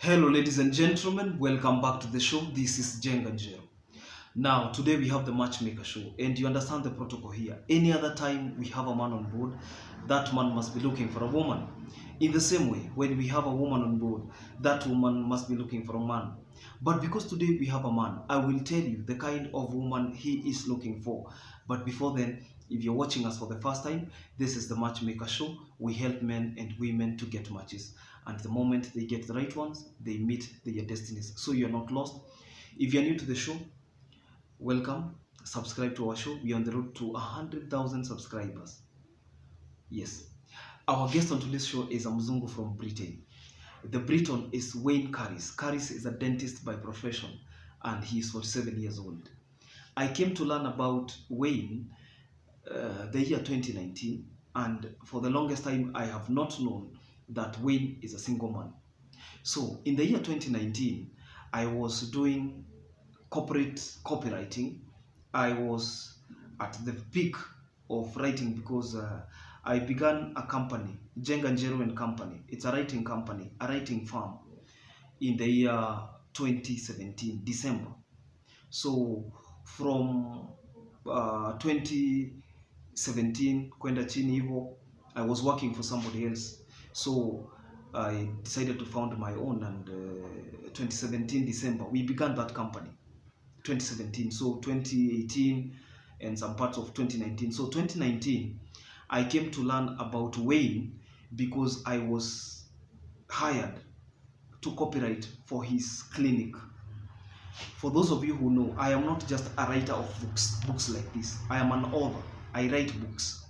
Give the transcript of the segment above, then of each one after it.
Hello ladies and gentlemen, welcome back to the show. This is Jenga Jero. Now today we have the matchmaker show, and you understand the protocol here. Any other time we have a man on board, that man must be looking for a woman. In the same way, when we have a woman on board, that woman must be looking for a man. But because today we have a man, I will tell you the kind of woman he is looking for. But before then, if you're watching us for the first time, this is the matchmaker show. We help men and women to get matches. And the moment they get the right ones, they meet their destinies. So you're not lost. If you're new to the show, welcome. Subscribe to our show. We're on the road to 100,000 subscribers. Yes. Our guest on today's show is a mzungu from Britain. The Briton is Wayne Carris. Carris is a dentist by profession, and he is 47 years old. I came to learn about Wayne the year 2019, and for the longest time I have not known that Wayne is a single man. So in the year 2019, I was doing corporate copywriting. I was at the peak of writing because I began a company, Jenga Jero and Company. It's a writing company, a writing firm, in the year 2017, December. So from 2017 kwenda chini hivyo, I was working for somebody else. So I decided to found my own, and 2017 December we began that company. 2017, so 2018 and some parts of 2019. So 2019 I came to learn about Wayne because I was hired to copyright for his clinic. For those of you who know, I am not just a writer of books like this. I am an author. I write books.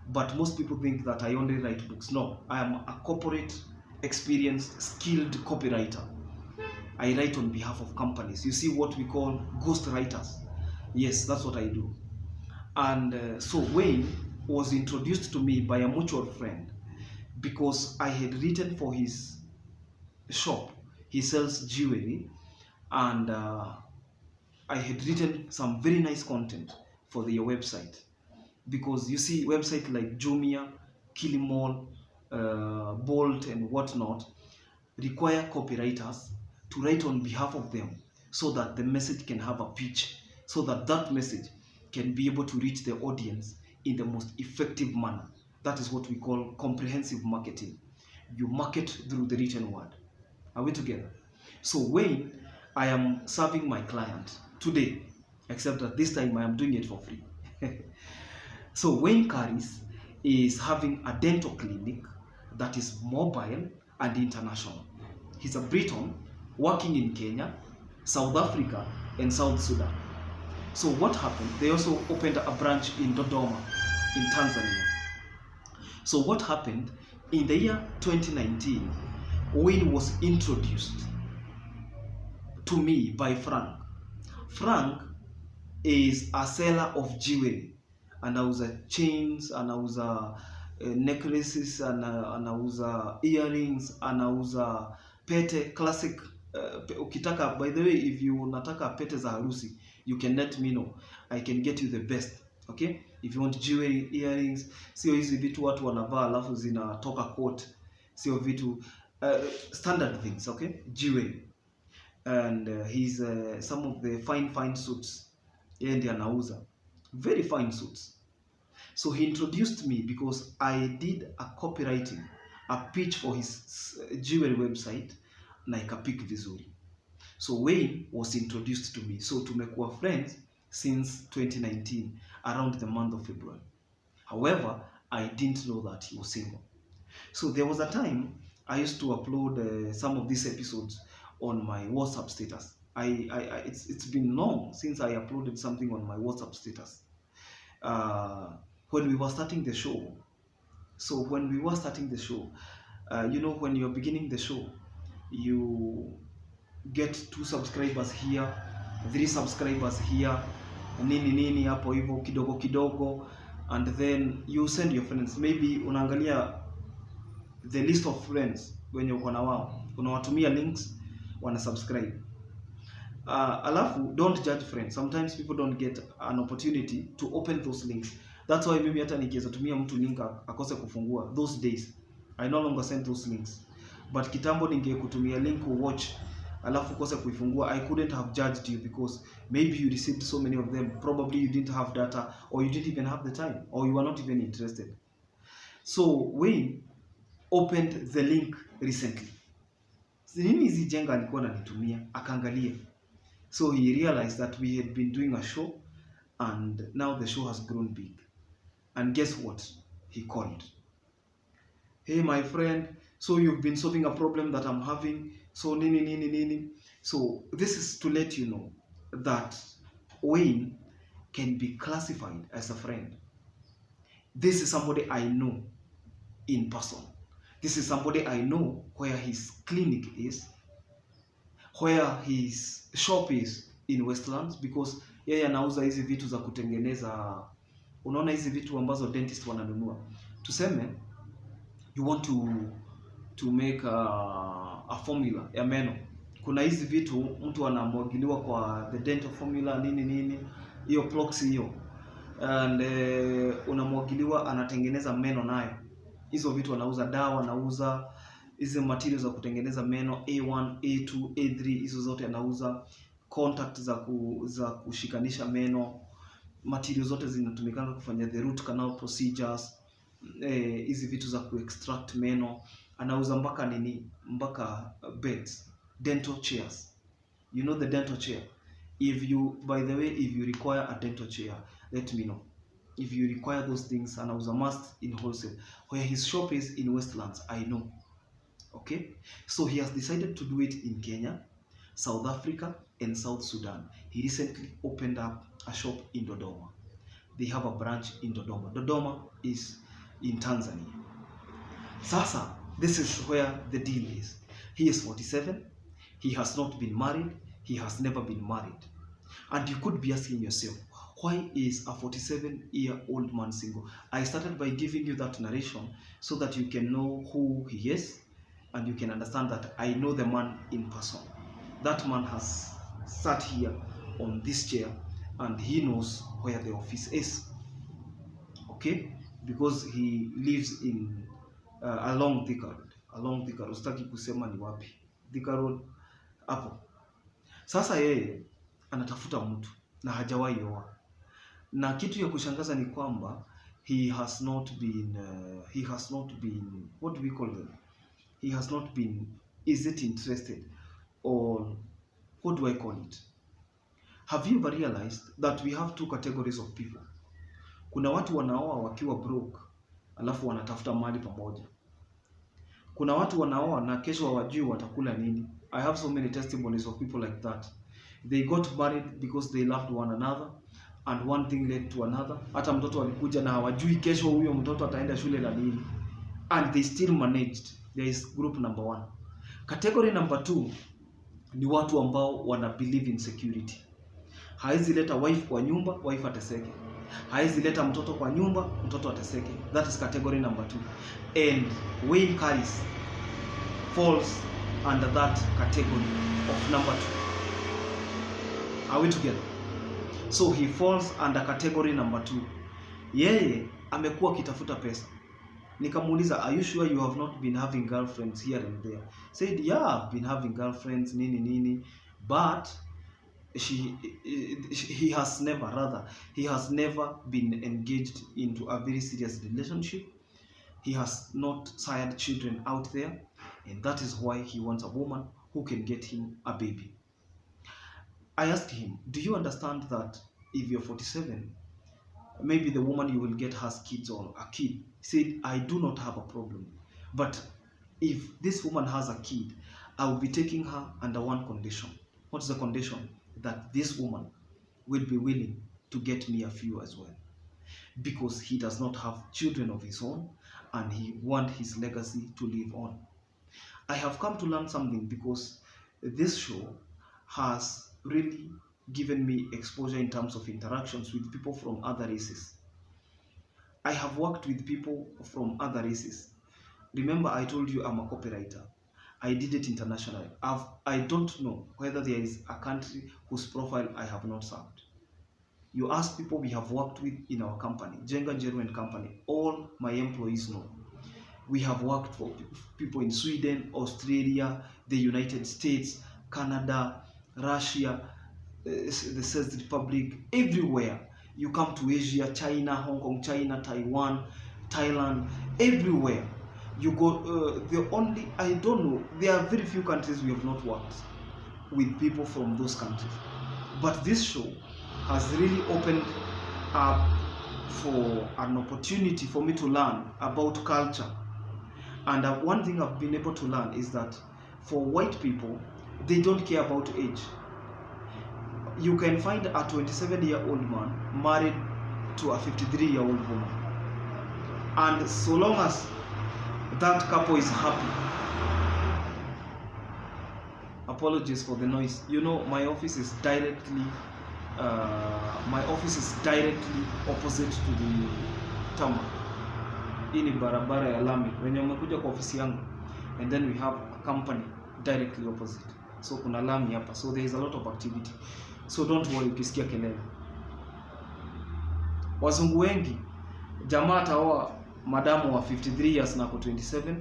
But most people think that I only write books. No, I am a corporate, experienced, skilled copywriter. I write on behalf of companies. You see what we call ghost writers. Yes, that's what I do. And so Wayne was introduced to me by a mutual friend because I had written for his shop. He sells jewelry, and I had written some very nice content for their website. Because you see, websites like Jumia, Kilimall, Bolt, and whatnot require copywriters to write on behalf of them so that the message can have a pitch, so that that message can be able to reach the audience in the most effective manner. That is what we call comprehensive marketing. You market through the written word. Are we together? So Wayne, I am serving my client today, except that this time I am doing it for free. So Wayne Carris is having a dental clinic that is mobile and international. He's a Briton working in Kenya, South Africa, and South Sudan. So what happened? They also opened a branch in Dodoma, in Tanzania. So what happened? In the year 2019, Wayne was introduced to me by Frank. Frank is a seller of jewelry. Anauza chains, anauza necklaces, anauza earrings, anauza pete, classic. Ukitaka, by the way, if you nataka pete za harusi, you can let me know. I can get you the best. Okay? If you want jewelry, earrings, sio hizi vitu watu wanavaa alafu zinatoka coat, sio vitu standard things, okay? Jewelry. And he's some of the fine suits yeye ndiye anauza. Very fine suits. So he introduced me because I did a copywriting, a pitch for his jewelry website, na ikapik vizuri. So Wayne was introduced to me. So tumekuwa friends since 2019, around the month of February. However, I didn't know that he was single. So there was a time I used to upload some of these episodes on my WhatsApp status. It's been long since I uploaded something on my WhatsApp status. When we were starting the show. So when we were starting the show, you know, when you're beginning the show, you get 2 subscribers here, 3 subscribers here, nini hapo hivyo kidogo kidogo, and then you send your friends. Maybe unaangalia the list of friends wenye uko na wao, unawatumia links, wana subscribe. Alafu don't judge friends. Sometimes people don't get an opportunity to open those links. That's why mimi hata nikiweza tumia mtu link akose kufungua, those days I no longer send those links. but kitambo ningekutumia link watch alafu kose kuifungua, I couldn't have judged you because maybe you received so many of them, probably you didn't have data, or you didn't even have the time, or you were not even interested. So Wayne opened the link recently. Nini hizi jenga alikuwa ananitumia, akaangalia. So he realized that we had been doing a show and now the show has grown big. And guess what? He called. Hey my friend, so you've been solving a problem that I'm having. So nini. So this is to let you know that Wayne can be classified as a friend. This is somebody I know in person. This is somebody I know where his clinic is, where his shop is in Westlands, because yeye anauza hizi vitu za kutengeneza, unaona hizi vitu ambazo dentist wananunua. Tuseme you want to make a formula ya meno. Kuna hizi vitu mtu anamwagiliwa kwa the dental formula nini hiyo proxy hiyo, and unamwagiliwa anatengeneza meno nayo. Hizo vitu anauza, dawa anauza, hizo materials za kutengeneza meno A1, A2, A3, hizo zote anauza. Contact za kushikanisha meno, materials zote zinatumikana kufanya the root canal procedures. Hizi vitu za kuextract meno anauza, mpaka beds, dental chairs. You know the dental chair. By the way, if you require a dental chair, let me know. If you require those things, anauza must in wholesale. Where his shop is in Westlands, I know. Okay, so he has decided to do it in Kenya, South Africa, and South Sudan. He recently opened up a shop in Dodoma. They have a branch in Dodoma. Dodoma is in Tanzania. Sasa, this is where the deal is. He is 47. He has not been married. He has never been married. And you could be asking yourself, why is a 47-year-old man single? I started by giving you that narration so that you can know who he is, and you can understand that I know the man in person. That man has sat here on this chair and he knows where the office is. Okay? Because he lives in along Thika Road. Along Thika Road. Sitaki kusema ni wapi. Thika Road hapo. Sasa yeye anatafuta mtu na hajawahi oa. Na kitu ya kushangaza ni kwamba he has not been what do we call them? He has not been, is it interested, or what do I call it? Have you ever realized that we have two categories of people? Kuna watu wanaoa wakiwa broke, alafu wanatafuta mali pamoja. Kuna watu wanaoa na kesho hawajui watakula nini. I have so many testimonies of people like that. They got married because they loved one another, and one thing led to another. Hata mtoto alikuja na hawajui kesho huyo mtoto ataenda shule la nini. And they still managed. There is group number 1. Category number 2 ni watu ambao wana believe in security. Haizi leta wife kwa nyumba, wife ateseke. Haizi leta mtoto kwa nyumba, mtoto ateseke. That is category number 2. And Wayne Carris falls under that category of number 2. Are we together? So he falls under category number 2. Yeye amekuwa akitafuta pesa. Nikamuuliza, are you sure you have not been having girlfriends here and there? Said, yeah, I've been having girlfriends, nini. But he has never been engaged into a very serious relationship. He has not sired children out there. And that is why he wants a woman who can get him a baby. I asked him, do you understand that if you're 47, maybe the woman you will get has kids or a kid? He said, I do not have a problem. But if this woman has a kid, I will be taking her under one condition. What's the condition? That this woman will be willing to get me a few as well. Because he does not have children of his own and he wants his legacy to live on. I have come to learn something because this show has really given me exposure in terms of interactions with people from other races. I have worked with people from other races. Remember, I told you I'm a copywriter. I did it internationally. I don't know whether there is a country whose profile I have not served. You ask people we have worked with in our company, Jenga Njeru and Company, all my employees know. We have worked for people in Sweden, Australia, the United States, Canada, Russia, the Czech Republic, everywhere. You come to Asia, China, Hong Kong, China, Taiwan, Thailand, everywhere. You go, I don't know, there are very few countries we have not worked with people from those countries. But this show has really opened up for an opportunity for me to learn about culture. And one thing I've been able to learn is that for white people, they don't care about age. You can find a 27-year-old man married to a 53-year-old woman. And so long as that couple is happy. Apologies for the noise. You know, my office is directly opposite to the tarmac. Hii ni barabara ya lami. When umekuja kwa ofisi yangu, and then we have a company directly opposite. So kuna lami hapa. So there is a lot of activity. So don't worry ukisikia kelele. Wazungu wengi jamaa ataoa madamu wa 53 years na kwa 27,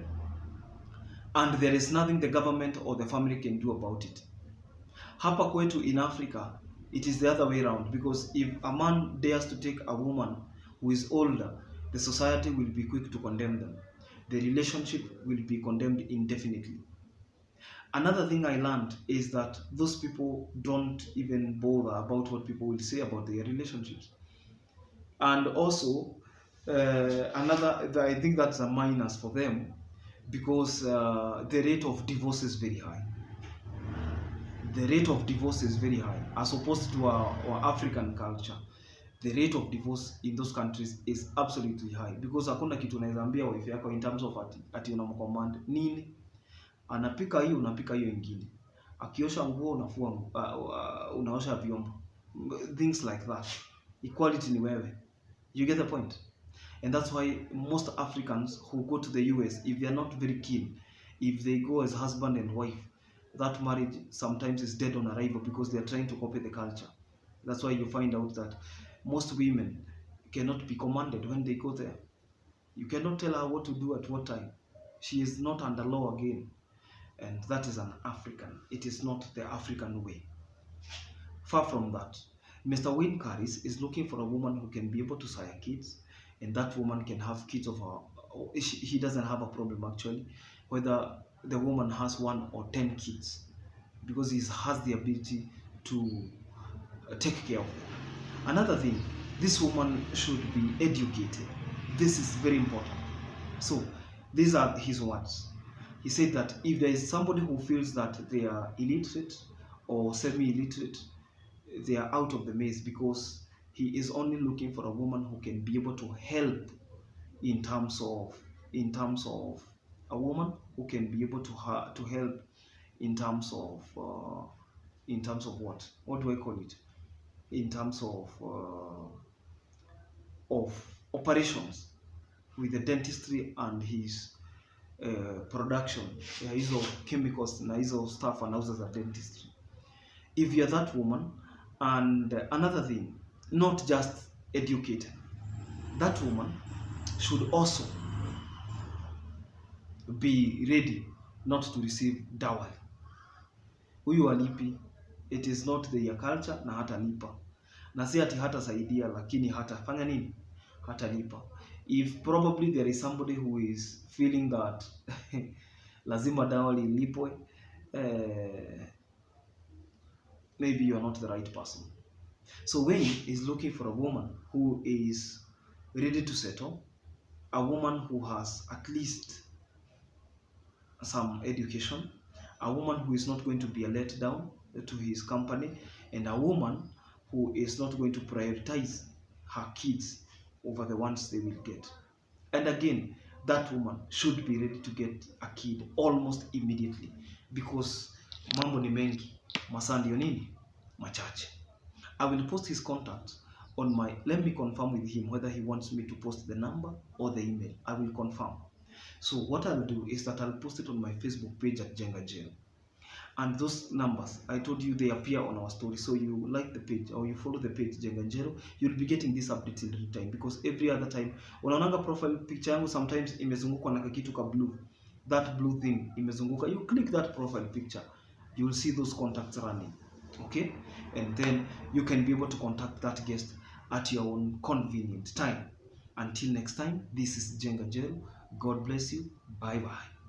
and there is nothing the government or the family can do about it. Hapa kwetu in Africa, it is the other way around, because if a man dares to take a woman who is older, the society will be quick to condemn them. The relationship will be condemned indefinitely. Another thing I learned is that those people don't even bother about what people will say about their relationships. And also, I think that's a minus for them, because the rate of divorce is very high. The rate of divorce is very high, as opposed to our African culture. The rate of divorce in those countries is absolutely high, because hakuna kitu unaweza ambia wife yako in terms of ati unamcommand nini, anapika hiyo unapika hiyo ingine, akiosha nguo unafua unaosha vyombo, things like that. Equality ni wewe. You get the point? And that's why most Africans who go to the US, if they are not very keen, if they go as husband and wife, that marriage sometimes is dead on arrival, because they are trying to copy the culture. That's why you find out that most women cannot be commanded when they go there. You cannot tell her what to do at what time. She is not under law again. And that is an African. It is not the African way. Far from that. Mr. Wayne Caris is looking for a woman who can be able to sire kids, and that woman can have kids of her. He doesn't have a problem actually, whether the woman has 1 or 10 kids, because he has the ability to take care of them. Another thing, this woman should be educated. This is very important. So these are his words. He said that if there is somebody who feels that they are illiterate or semi-illiterate, they are out of the maze, because he is only looking for a woman who can be able to help in terms of a woman who can be able to help in terms of what do I call it, in terms of operations with the dentistry and his production, hizo chemicals na hizo stuff anauza za dentistry. If you are that woman, and another thing, not just educated, that woman should also be ready not to receive dowry. Huyu alipi, it is not their culture, na hata lipa. Na si ati hata saidia, lakini hata fanya nini? Hata lipa. If probably there is somebody who is feeling that lazima dowry lipwe, maybe you are not the right person. So Wayne is looking for a woman who is ready to settle, a woman who has at least some education, a woman who is not going to be a letdown to his company, and a woman who is not going to prioritize her kids over the ones they will get. And again, that woman should be ready to get a kid almost immediately, because mambo ni mengi, masaa ndio nini? Machache. I will post his contact on my, let me confirm with him whether he wants me to post the number or the email. I will confirm. So what I'll do is that I'll post it on my Facebook page at Jenga Jail. And those numbers, I told you, they appear on our story. So you like the page or you follow the page Jenga Njero, you'll be getting this update in real time, because every other time unaonanga profile picture yangu sometimes imezungukwa na kitu ka blue, that blue thing imezunguka, you click that profile picture, you will see those contacts running. Okay, and then you can be able to contact that guest at your own convenient time. Until next time, this is Jenga Njero. God bless you. Bye bye.